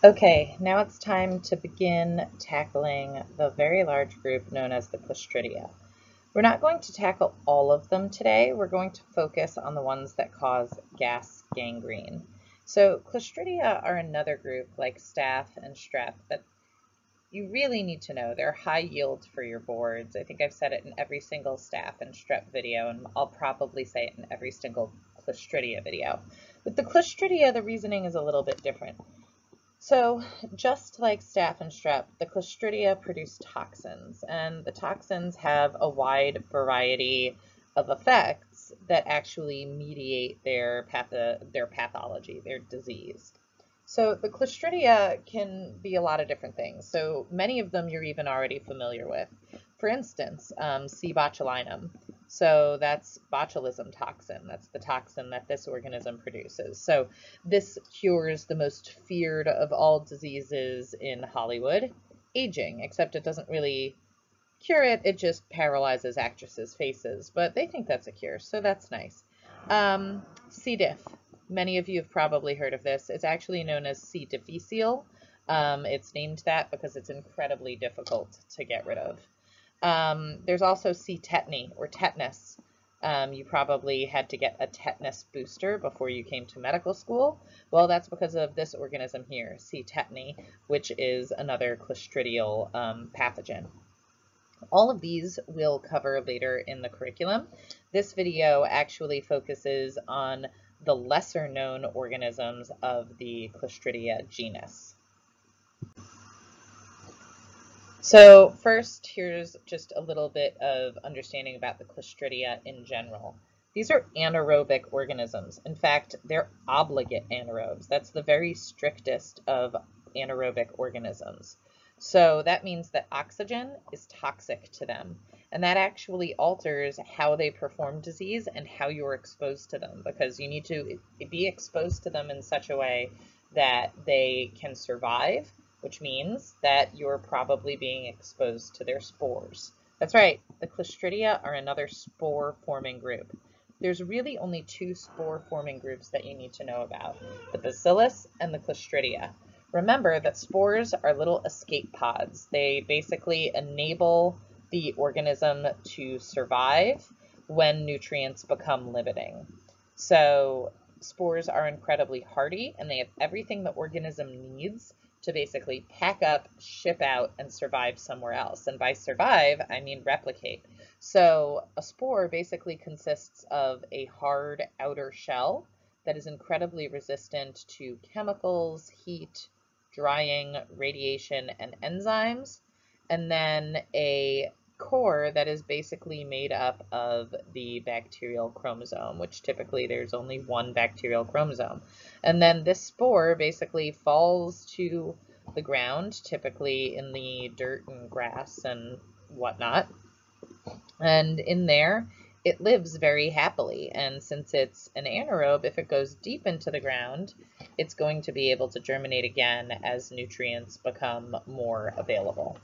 Okay, now it's time to begin tackling the very large group known as the Clostridia. We're not going to tackle all of them today. We're going to focus on the ones that cause gas gangrene. So Clostridia are another group like staph and strep, but you really need to know they're high yield for your boards. I think I've said it in every single staph and strep video, and I'll probably say it in every single Clostridia video. With the Clostridia, the reasoning is a little bit different. So just like staph and strep, the Clostridia produce toxins, and the toxins have a wide variety of effects that actually mediate their pathology, their disease. So the Clostridia can be a lot of different things. So many of them you're even already familiar with. For instance, C. botulinum. So that's botulism toxin. That's the toxin that this organism produces. So this cures the most feared of all diseases in Hollywood, aging, except it doesn't really cure it. It just paralyzes actresses' faces, but they think that's a cure, so that's nice. C. diff. Many of you have probably heard of this. It's actually known as C. difficile. It's named that because it's incredibly difficult to get rid of. There's also C. tetany or tetanus. You probably had to get a tetanus booster before you came to medical school. Well, that's because of this organism here, C. tetany, which is another clostridial pathogen. All of these we'll cover later in the curriculum. This video actually focuses on the lesser known organisms of the Clostridia genus. So first, here's just a little bit of understanding about the Clostridia in general. These are anaerobic organisms. In fact, they're obligate anaerobes. That's the very strictest of anaerobic organisms. So that means that oxygen is toxic to them. And that actually alters how they perform disease and how you're exposed to them, because you need to be exposed to them in such a way that they can survive, which means that you're probably being exposed to their spores. That's right, the Clostridia are another spore-forming group. There's really only two spore-forming groups that you need to know about, the bacillus and the Clostridia. Remember that spores are little escape pods. They basically enable the organism to survive when nutrients become limiting. So spores are incredibly hardy, and they have everything the organism needs to basically pack up, ship out, and survive somewhere else. And by survive, I mean replicate. So a spore basically consists of a hard outer shell that is incredibly resistant to chemicals, heat, drying, radiation, and enzymes, and then a core that is basically made up of the bacterial chromosome, which typically there's only one bacterial chromosome. And then this spore basically falls to the ground, typically in the dirt and grass and whatnot. And in there, it lives very happily. And since it's an anaerobe, if it goes deep into the ground, it's going to be able to germinate again as nutrients become more available.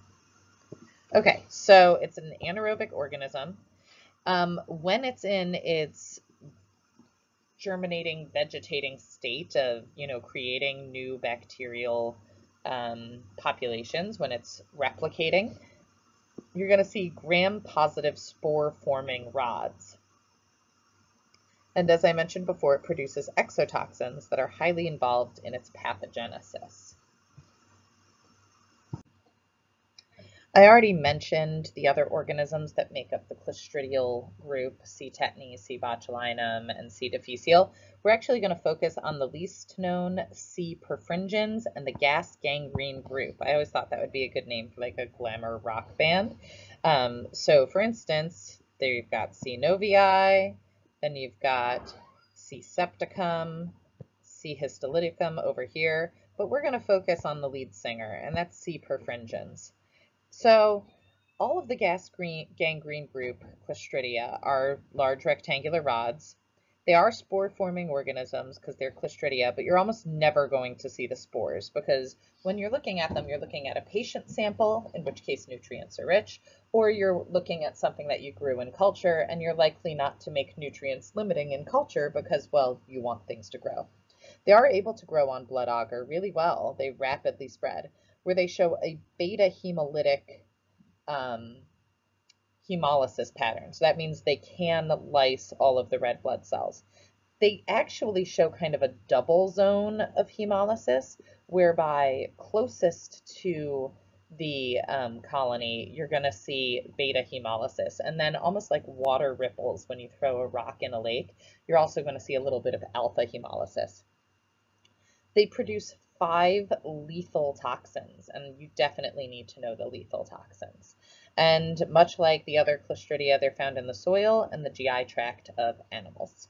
Okay, so it's an anaerobic organism. When it's in its germinating, vegetating state of, creating new bacterial populations, when it's replicating, you're going to see gram-positive spore-forming rods. And as I mentioned before, it produces exotoxins that are highly involved in its pathogenesis. I already mentioned the other organisms that make up the clostridial group, C. tetany, C. botulinum, and C. difficile. We're actually going to focus on the least known C. perfringens and the gas gangrene group. I always thought that would be a good name for like a glamour rock band. So for instance, there you've got C. novii, then you've got C. septicum, C. histolyticum over here, but we're going to focus on the lead singer, and that's C. perfringens. So all of the gas gangrene group Clostridia are large rectangular rods. They are spore-forming organisms because they're Clostridia, but you're almost never going to see the spores because when you're looking at them, you're looking at a patient sample, in which case nutrients are rich, or you're looking at something that you grew in culture, and you're likely not to make nutrients limiting in culture because, well, you want things to grow. They are able to grow on blood agar really well. They rapidly spread, where they show a beta hemolytic um, hemolysis pattern. So that means they can lyse all of the red blood cells. They actually show kind of a double zone of hemolysis, whereby closest to the colony, you're going to see beta hemolysis. And then almost like water ripples when you throw a rock in a lake, you're also going to see a little bit of alpha hemolysis. They produce 5 lethal toxins, and you definitely need to know the lethal toxins. And much like the other Clostridia, they're found in the soil and the GI tract of animals.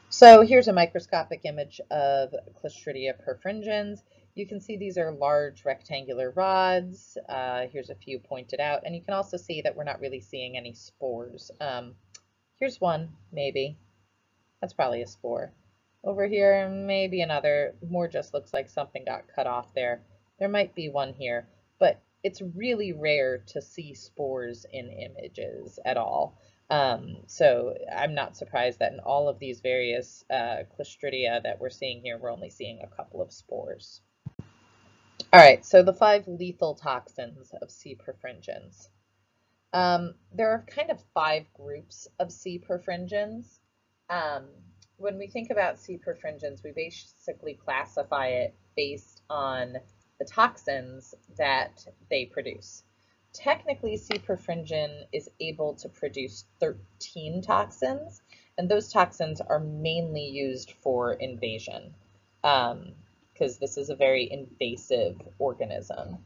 So here's a microscopic image of Clostridia perfringens. You can see these are large rectangular rods. Here's a few pointed out, and you can also see that we're not really seeing any spores. Here's one, maybe. That's probably a spore. Over here, maybe another. More just looks like something got cut off there. There might be one here, but it's really rare to see spores in images at all. So I'm not surprised that in all of these various Clostridia that we're seeing here, we're only seeing a couple of spores. All right, so the 5 lethal toxins of C. perfringens. There are kind of 5 groups of C. perfringens. When we think about C. perfringens, we basically classify it based on the toxins that they produce. Technically, C. perfringen is able to produce 13 toxins, and those toxins are mainly used for invasion, because this is a very invasive organism.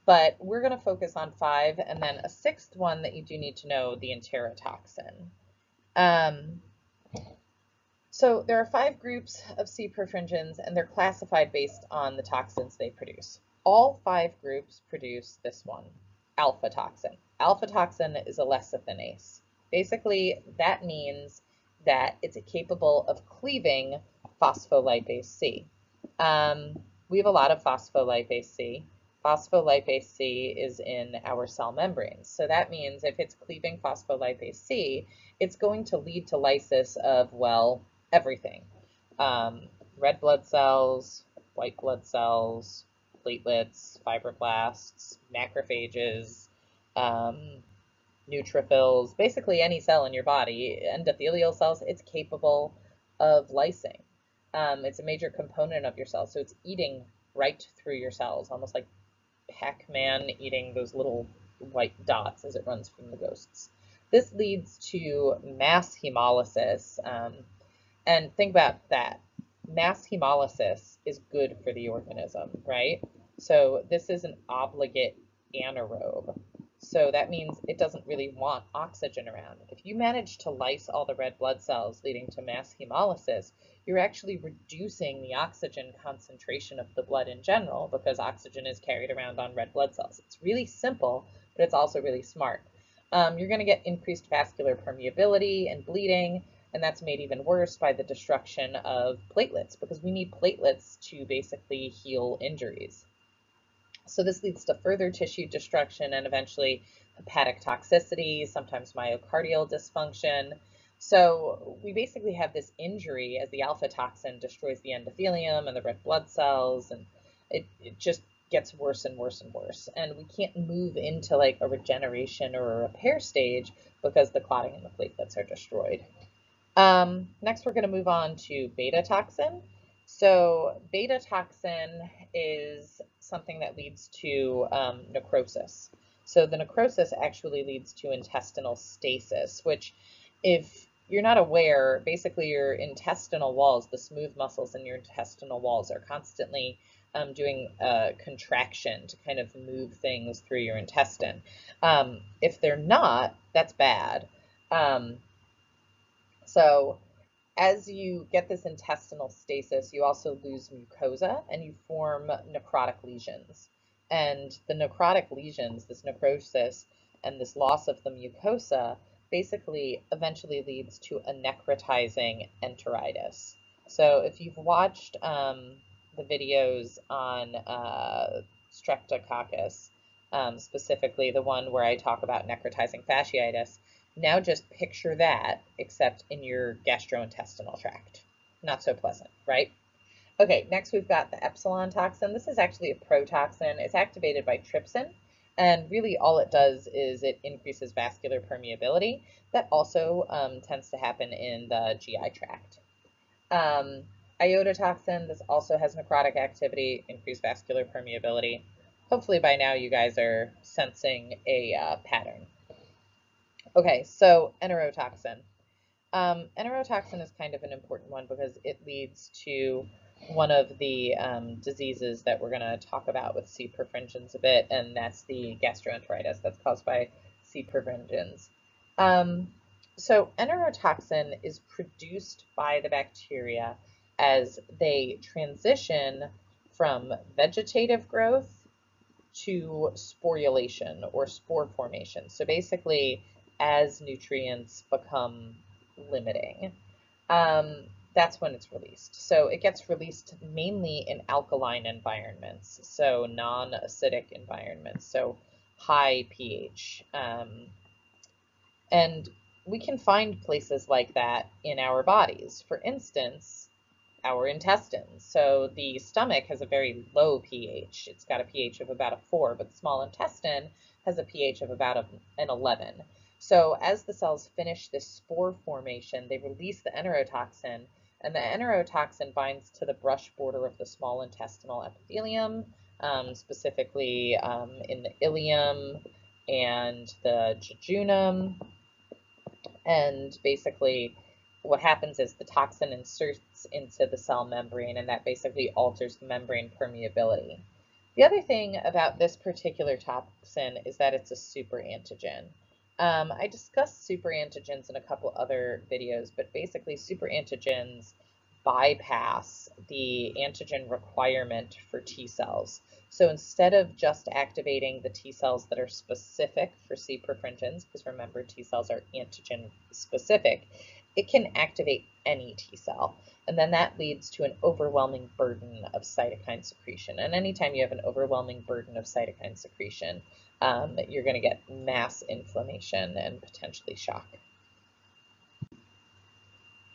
But we're going to focus on 5, and then a 6th one that you do need to know, the enterotoxin. So there are 5 groups of C. perfringens, and they're classified based on the toxins they produce. All 5 groups produce this one, alpha toxin. Alpha toxin is a lecithinase. Basically, that means that it's capable of cleaving phospholipase C. We have a lot of phospholipase C. Phospholipase C is in our cell membranes. So that means if it's cleaving phospholipase C, it's going to lead to lysis of, well, everything. Red blood cells, white blood cells, platelets, fibroblasts, macrophages, neutrophils, basically any cell in your body, endothelial cells, it's capable of lysing. It's a major component of your cells, so it's eating right through your cells, almost like Pac-Man eating those little white dots as it runs from the ghosts. This leads to mass hemolysis, and think about that. Mass hemolysis is good for the organism, right? So this is an obligate anaerobe. So that means it doesn't really want oxygen around. If you manage to lyse all the red blood cells leading to mass hemolysis, you're actually reducing the oxygen concentration of the blood in general, because oxygen is carried around on red blood cells. It's really simple, but it's also really smart. You're going to get increased vascular permeability and bleeding, and that's made even worse by the destruction of platelets, because we need platelets to basically heal injuries. So this leads to further tissue destruction and eventually hepatic toxicity, sometimes myocardial dysfunction. So we basically have this injury as the alpha toxin destroys the endothelium and the red blood cells, and it just gets worse and worse and worse. And we can't move into like a regeneration or a repair stage because the clotting and the platelets are destroyed. Next, we're going to move on to beta toxin. So beta toxin is something that leads to necrosis. So the necrosis actually leads to intestinal stasis, which, if you're not aware, basically your intestinal walls, the smooth muscles in your intestinal walls, are constantly doing a contraction to kind of move things through your intestine. If they're not, that's bad. So as you get this intestinal stasis, you also lose mucosa and you form necrotic lesions. And the necrotic lesions, this necrosis and this loss of the mucosa, basically eventually leads to a necrotizing enteritis. So if you've watched the videos on streptococcus, specifically the one where I talk about necrotizing fasciitis, now just picture that, except in your gastrointestinal tract. not so pleasant, right? Okay, next we've got the epsilon toxin. This is actually a protoxin. It's activated by trypsin, and really all it does is it increases vascular permeability. That also tends to happen in the GI tract. Iodotoxin, this also has necrotic activity, increased vascular permeability. Hopefully by now you guys are sensing a pattern. Okay, so anaerotoxin. Anaerotoxin is kind of an important one because it leads to one of the diseases that we're going to talk about with C. perfringens a bit, and that's the gastroenteritis that's caused by C. perfringens. So anaerotoxin is produced by the bacteria as they transition from vegetative growth to sporulation or spore formation. So basically, as nutrients become limiting, that's when it's released. So it gets released mainly in alkaline environments, so non-acidic environments, so high pH. And we can find places like that in our bodies. For instance, our intestines. So the stomach has a very low pH. It's got a pH of about a 4, but the small intestine has a pH of about an 11. So as the cells finish this spore formation, they release the anaerotoxin, and the anaerotoxin binds to the brush border of the small intestinal epithelium, specifically in the ileum and the jejunum. And basically what happens is the toxin inserts into the cell membrane, and that basically alters the membrane permeability. The other thing about this particular toxin is that it's a superantigen. I discussed superantigens in a couple other videos, but basically superantigens bypass the antigen requirement for T cells. So instead of just activating the T cells that are specific for C. perfringens, because remember T cells are antigen specific, it can activate any T cell. And then that leads to an overwhelming burden of cytokine secretion. And anytime you have an overwhelming burden of cytokine secretion, you're going to get mass inflammation and potentially shock.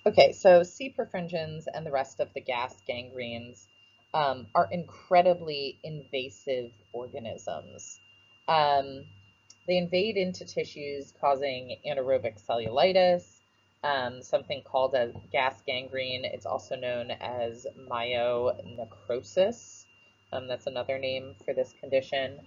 Okay, so C. perfringens and the rest of the gas gangrenes are incredibly invasive organisms. They invade into tissues, causing anaerobic cellulitis, something called a gas gangrene. It's also known as myonecrosis. That's another name for this condition,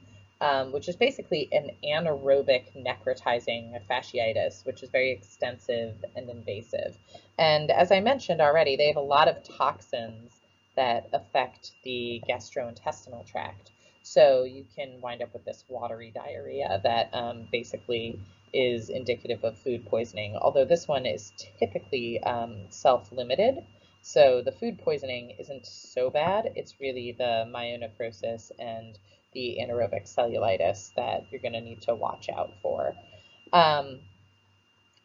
which is basically an anaerobic necrotizing fasciitis, which is very extensive and invasive. And as I mentioned already, they have a lot of toxins that affect the gastrointestinal tract. So you can wind up with this watery diarrhea that basically is indicative of food poisoning, although this one is typically self-limited. So the food poisoning isn't so bad. It's really the myonecrosis and the anaerobic cellulitis that you're going to need to watch out for.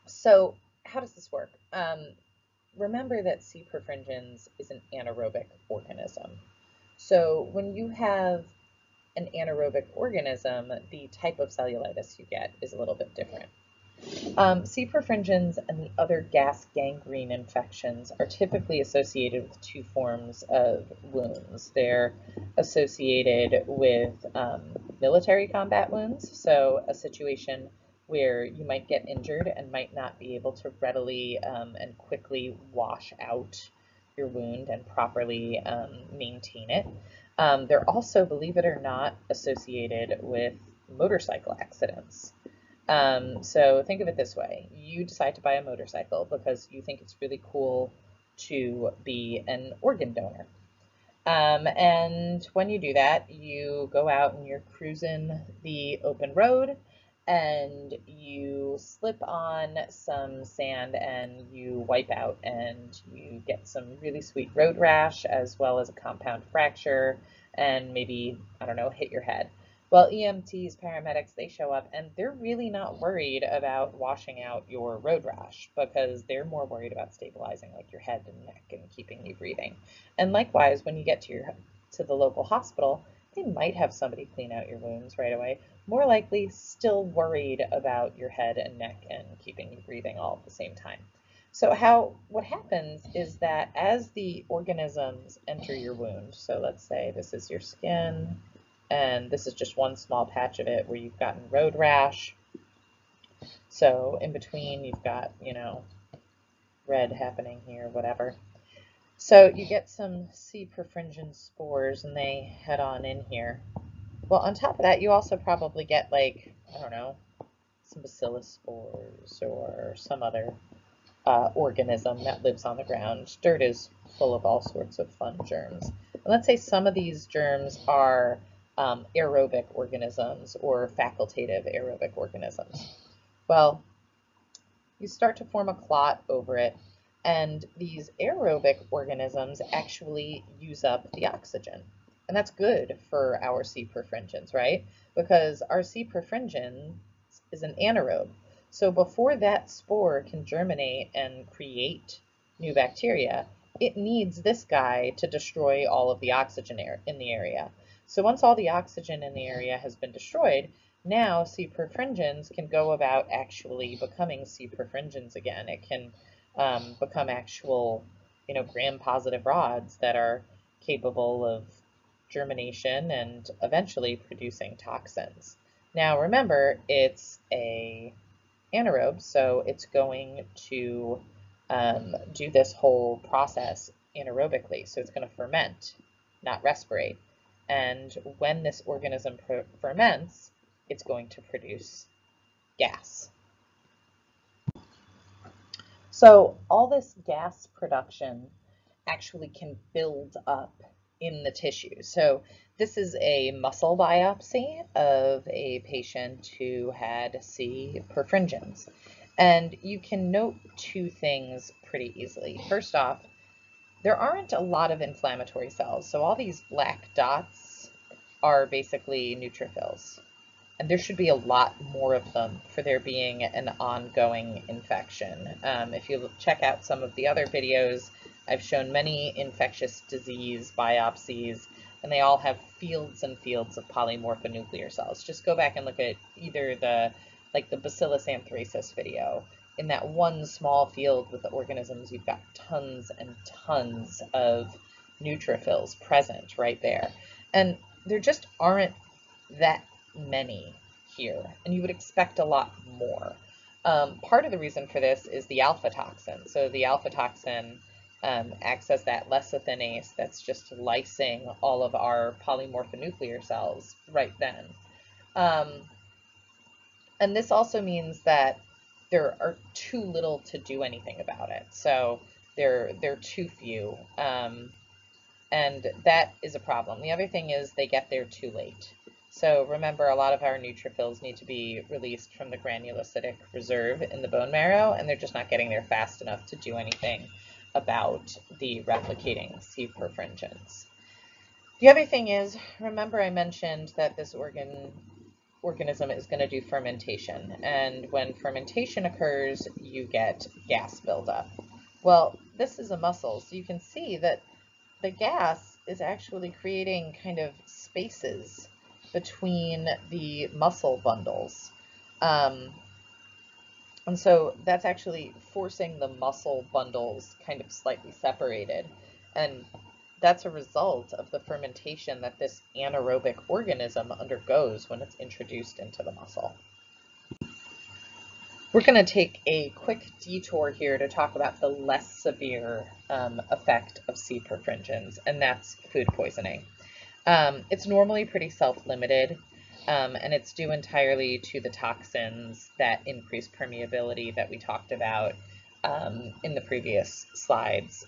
So how does this work? Remember that C. perfringens is an anaerobic organism. So when you have an anaerobic organism, the type of cellulitis you get is a little bit different. C. perfringens and the other gas gangrene infections are typically associated with two forms of wounds. They're associated with military combat wounds, so a situation where you might get injured and might not be able to readily and quickly wash out your wound and properly maintain it. They're also, believe it or not, associated with motorcycle accidents. So think of it this way. You decide to buy a motorcycle because you think it's really cool to be an organ donor. And when you do that, you go out and you're cruising the open road and you slip on some sand and you wipe out and you get some really sweet road rash as well as a compound fracture and maybe, I don't know, hit your head. Well, EMTs, paramedics, they show up and they're really not worried about washing out your road rash because they're more worried about stabilizing like your head and neck and keeping you breathing. And likewise, when you get to the local hospital, they might have somebody clean out your wounds right away. More likely, still worried about your head and neck and keeping you breathing all at the same time. So what happens is that as the organisms enter your wound, so let's say this is your skin, and this is just one small patch of it where you've gotten road rash. So in between, you've got, red happening here, whatever. So you get some C. perfringens spores, and they head on in here. Well, on top of that, you also probably get, like, I don't know, some bacillus spores or some other organism that lives on the ground. Dirt is full of all sorts of fun germs. And let's say some of these germs are aerobic organisms or facultative aerobic organisms. Well, you start to form a clot over it, and these aerobic organisms actually use up the oxygen. And that's good for our C. perfringens, right? Because our C. perfringens is an anaerobe. So before that spore can germinate and create new bacteria, it needs this guy to destroy all of the oxygen in the area. So once all the oxygen in the area has been destroyed, now C. perfringens can go about actually becoming C. perfringens again. It can become actual, gram-positive rods that are capable of germination and eventually producing toxins. Now remember, it's a anaerobe, so it's going to do this whole process anaerobically. So it's going to ferment, not respirate. And when this organism ferments, it's going to produce gas. So all this gas production actually can build up in the tissue. So this is a muscle biopsy of a patient who had C. perfringens. And you can note two things pretty easily. First off, there aren't a lot of inflammatory cells. So all these black dots are basically neutrophils. And there should be a lot more of them for there being an ongoing infection. If you check out some of the other videos, I've shown many infectious disease biopsies, and they all have fields and fields of polymorphonuclear cells. Just go back and look at either the Bacillus anthracis video. In that one small field with the organisms, you've got tons and tons of neutrophils present right there. And there just aren't that many here, and you would expect a lot more. Part of the reason for this is the alpha toxin. So the alpha toxin acts as that lecithinase that's just lysing all of our polymorphonuclear cells right then. And this also means that there are too little to do anything about it. So they're too few. And that is a problem. The other thing is they get there too late. So remember, a lot of our neutrophils need to be released from the granulocytic reserve in the bone marrow, and they're just not getting there fast enough to do anything about the replicating C. perfringens. The other thing is, remember I mentioned that this organism is going to do fermentation, and when fermentation occurs, you get gas buildup. Well, this is a muscle, so you can see that the gas is actually creating kind of spaces between the muscle bundles. And so that's actually forcing the muscle bundles kind of slightly separated. And that's a result of the fermentation that this anaerobic organism undergoes when it's introduced into the muscle. We're going to take a quick detour here to talk about the less severe effect of C. perfringens, and that's food poisoning. It's normally pretty self-limited, and it's due entirely to the toxins that increase permeability that we talked about in the previous slides.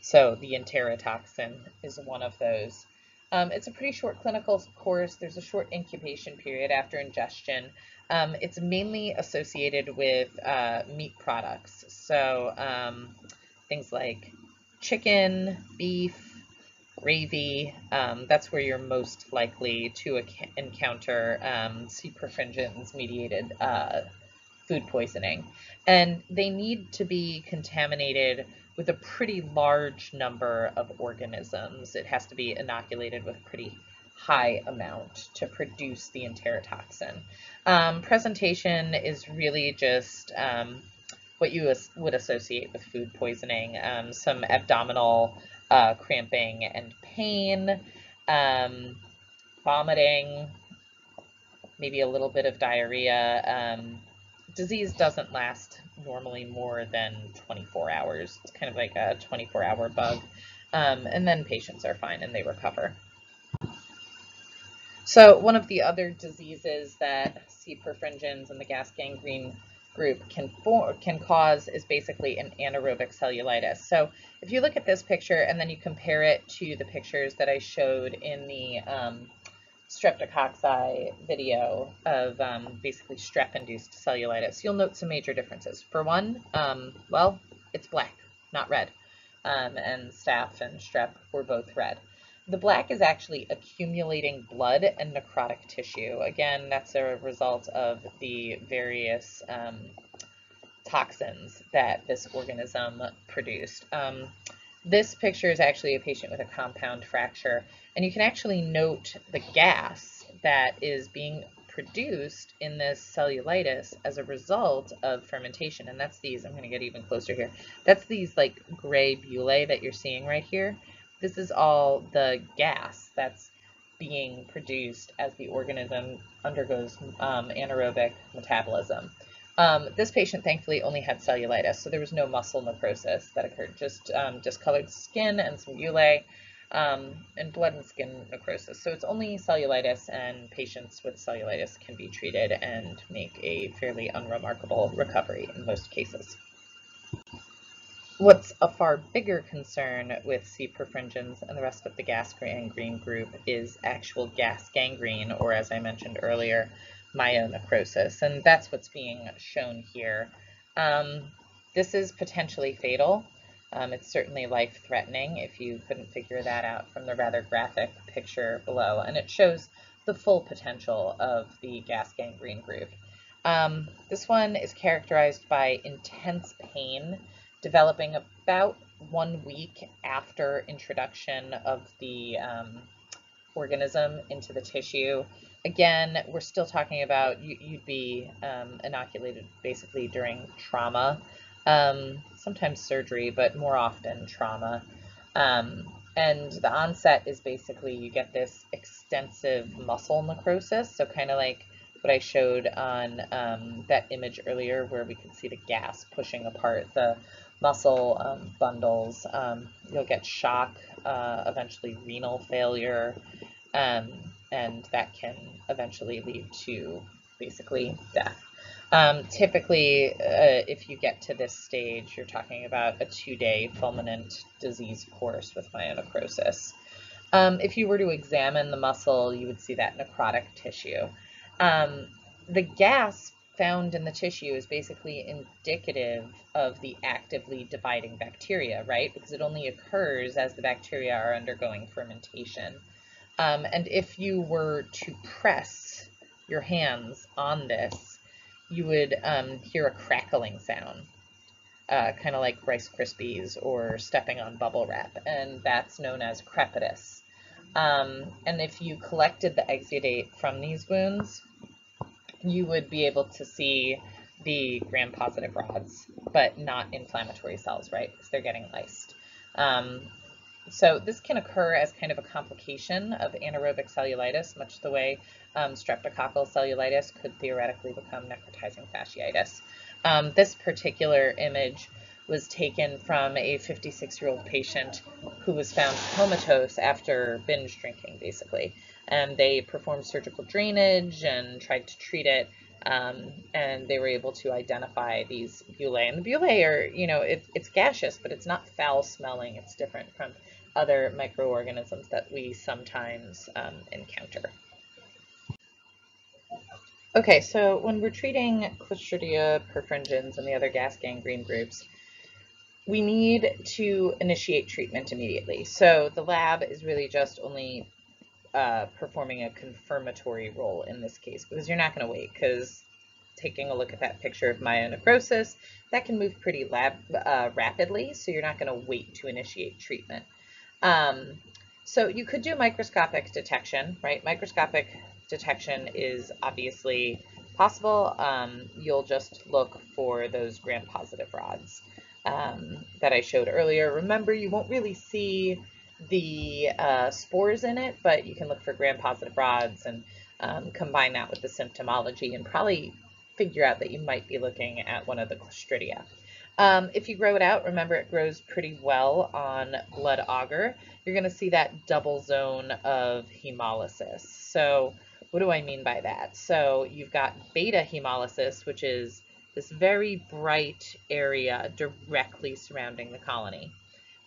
So the enterotoxin is one of those. It's a pretty short clinical course. There's a short incubation period after ingestion. It's mainly associated with meat products, so things like chicken, beef, gravy. That's where you're most likely to encounter C. perfringens mediated food poisoning. And they need to be contaminated with a pretty large number of organisms. It has to be inoculated with a pretty high amount to produce the enterotoxin. Presentation is really just what you would associate with food poisoning, some abdominal cramping and pain, vomiting, maybe a little bit of diarrhea. Disease doesn't last normally more than 24 hours. It's kind of like a 24-hour bug. And then patients are fine and they recover. So one of the other diseases that C. perfringens and the gas gangrene group can cause is basically an anaerobic cellulitis. So if you look at this picture and then you compare it to the pictures that I showed in the streptococci video of basically strep-induced cellulitis, you'll note some major differences. For one, well, it's black, not red, and staph and strep were both red. The black is actually accumulating blood and necrotic tissue. Again, that's a result of the various toxins that this organism produced. This picture is actually a patient with a compound fracture, and you can actually note the gas that is being produced in this cellulitis as a result of fermentation, and that's these, I'm going to get even closer here, that's these like gray bullae that you're seeing right here. This is all the gas that's being produced as the organism undergoes anaerobic metabolism. This patient thankfully only had cellulitis, so there was no muscle necrosis that occurred, just discolored skin and some bullae, and blood and skin necrosis. So it's only cellulitis, and patients with cellulitis can be treated and make a fairly unremarkable recovery in most cases. What's a far bigger concern with C. perfringens and the rest of the gas gangrene group is actual gas gangrene, or as I mentioned earlier, myonecrosis, and that's what's being shown here. This is potentially fatal. It's certainly life-threatening if you couldn't figure that out from the rather graphic picture below, and it shows the full potential of the gas gangrene group. This one is characterized by intense pain developing about 1 week after introduction of the organism into the tissue. Again, we're still talking about you'd be inoculated basically during trauma, sometimes surgery, but more often trauma. And the onset is basically you get this extensive muscle necrosis, so kind of like what I showed on that image earlier where we could see the gas pushing apart the muscle bundles. You'll get shock, eventually renal failure, and that can eventually lead to basically death. Typically, if you get to this stage, you're talking about a 2-day fulminant disease course with myonecrosis. If you were to examine the muscle, you would see that necrotic tissue. The gas found in the tissue is basically indicative of the actively dividing bacteria, right? Because it only occurs as the bacteria are undergoing fermentation. And if you were to press your hands on this, you would hear a crackling sound, kind of like Rice Krispies or stepping on bubble wrap, and that's known as crepitus. And if you collected the exudate from these wounds, you would be able to see the gram-positive rods, but not inflammatory cells, right? Because they're getting iced. So this can occur as kind of a complication of anaerobic cellulitis, much the way streptococcal cellulitis could theoretically become necrotizing fasciitis. This particular image was taken from a 56-year-old patient who was found comatose after binge drinking, basically. And they performed surgical drainage and tried to treat it, and they were able to identify these bullae. And the bullae are, you know, it's gaseous, but it's not foul-smelling. It's different from other microorganisms that we sometimes encounter. Okay, so when we're treating Clostridia, perfringens, and the other gas gangrene groups, we need to initiate treatment immediately. So the lab is really just only performing a confirmatory role in this case, because you're not going to wait, because taking a look at that picture of myonecrosis, that can move pretty rapidly, so you're not going to wait to initiate treatment. So you could do microscopic detection, right? Microscopic detection is obviously possible, you'll just look for those gram-positive rods that I showed earlier. Remember, you won't really see the spores in it, but you can look for gram-positive rods and combine that with the symptomology and probably figure out that you might be looking at one of the Clostridia. If you grow it out, remember it grows pretty well on blood agar. You're going to see that double zone of hemolysis. So what do I mean by that? So you've got beta hemolysis, which is this very bright area directly surrounding the colony.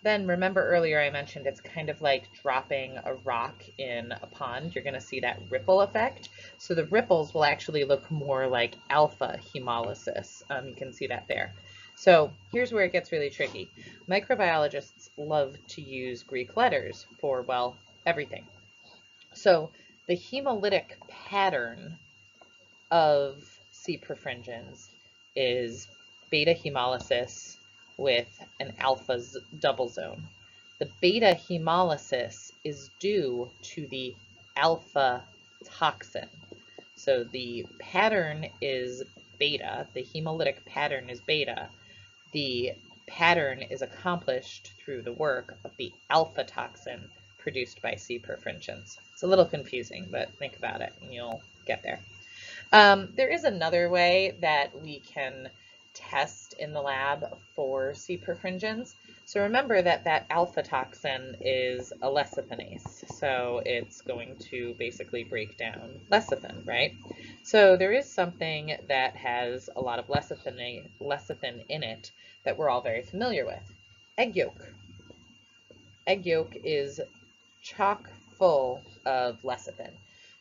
Then remember earlier I mentioned it's kind of like dropping a rock in a pond. You're going to see that ripple effect. So the ripples will actually look more like alpha hemolysis. You can see that there. So here's where it gets really tricky. Microbiologists love to use Greek letters for, well, everything. So the hemolytic pattern of C. perfringens is beta hemolysis with an alpha double zone. The beta hemolysis is due to the alpha toxin. So the pattern is beta, the hemolytic pattern is beta. The pattern is accomplished through the work of the alpha toxin produced by C. perfringens. It's a little confusing, but think about it and you'll get there. There is another way that we can test in the lab for C. perfringens. So remember that that alpha toxin is a lecithinase. So it's going to basically break down lecithin, right? So there is something that has a lot of lecithin in it that we're all very familiar with. Egg yolk. Egg yolk is chock full of lecithin.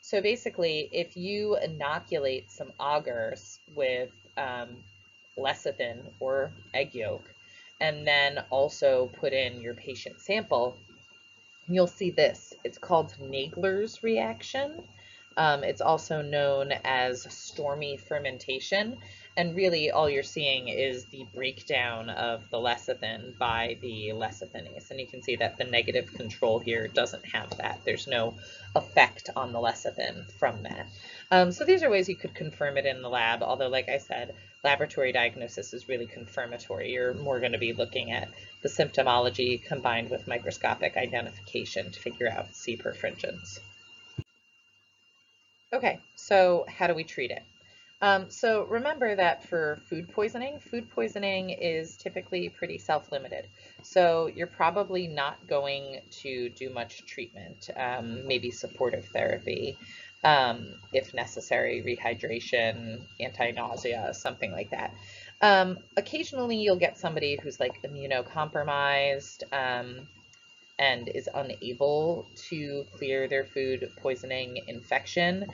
So basically, if you inoculate some agars with lecithin or egg yolk, and then also put in your patient sample, you'll see this. It's called Naegler's reaction. It's also known as stormy fermentation. And really all you're seeing is the breakdown of the lecithin by the lecithinase. And you can see that the negative control here doesn't have that. There's no effect on the lecithin from that. So these are ways you could confirm it in the lab, although like I said, laboratory diagnosis is really confirmatory. You're more going to be looking at the symptomology combined with microscopic identification to figure out C. perfringens. Okay, so how do we treat it? So remember that for food poisoning is typically pretty self-limited. So you're probably not going to do much treatment, maybe supportive therapy, if necessary, rehydration, anti-nausea, something like that. Occasionally you'll get somebody who's like immunocompromised, and is unable to clear their food poisoning infection,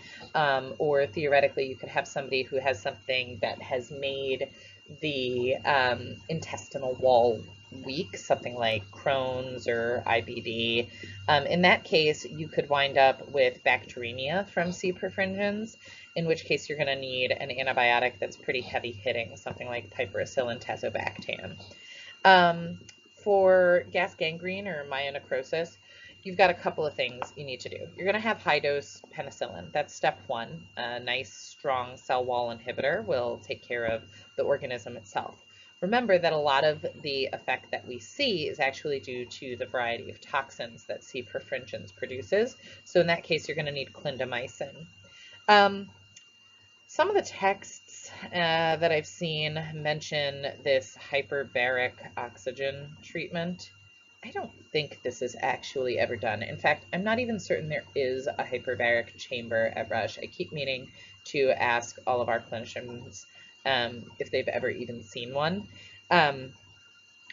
or theoretically you could have somebody who has something that has made the intestinal wall weak, something like Crohn's or IBD. In that case, you could wind up with bacteremia from C. perfringens, in which case you're going to need an antibiotic that's pretty heavy hitting, something like piperacillin tazobactam. For gas gangrene or myonecrosis, you've got a couple of things you need to do. You're going to have high-dose penicillin. That's step one. A nice, strong cell wall inhibitor will take care of the organism itself. Remember that a lot of the effect that we see is actually due to the variety of toxins that C. perfringens produces. So in that case, you're going to need clindamycin. Some of the texts that I've seen mention this hyperbaric oxygen treatment. I don't think this is actually ever done. In fact, I'm not even certain there is a hyperbaric chamber at Rush. I keep meaning to ask all of our clinicians if they've ever even seen one.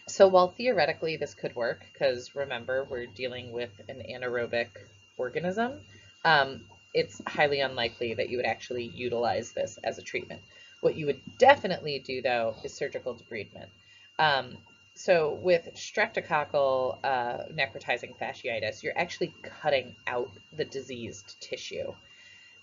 So while theoretically this could work, because remember, we're dealing with an anaerobic organism, it's highly unlikely that you would actually utilize this as a treatment. What you would definitely do, though, is surgical debridement. So with streptococcal necrotizing fasciitis, you're actually cutting out the diseased tissue.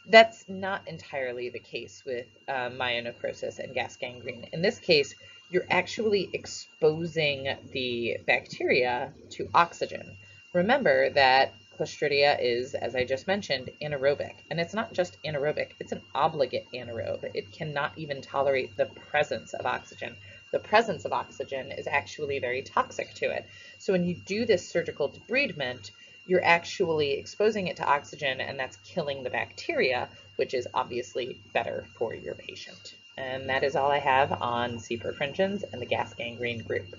That's not entirely the case with myonecrosis and gas gangrene. In this case, you're actually exposing the bacteria to oxygen. Remember that Clostridia is, as I just mentioned, anaerobic. And it's not just anaerobic, it's an obligate anaerobe. It cannot even tolerate the presence of oxygen. The presence of oxygen is actually very toxic to it. So when you do this surgical debridement, you're actually exposing it to oxygen, and that's killing the bacteria, which is obviously better for your patient. And that is all I have on C. perfringens and the gas gangrene group.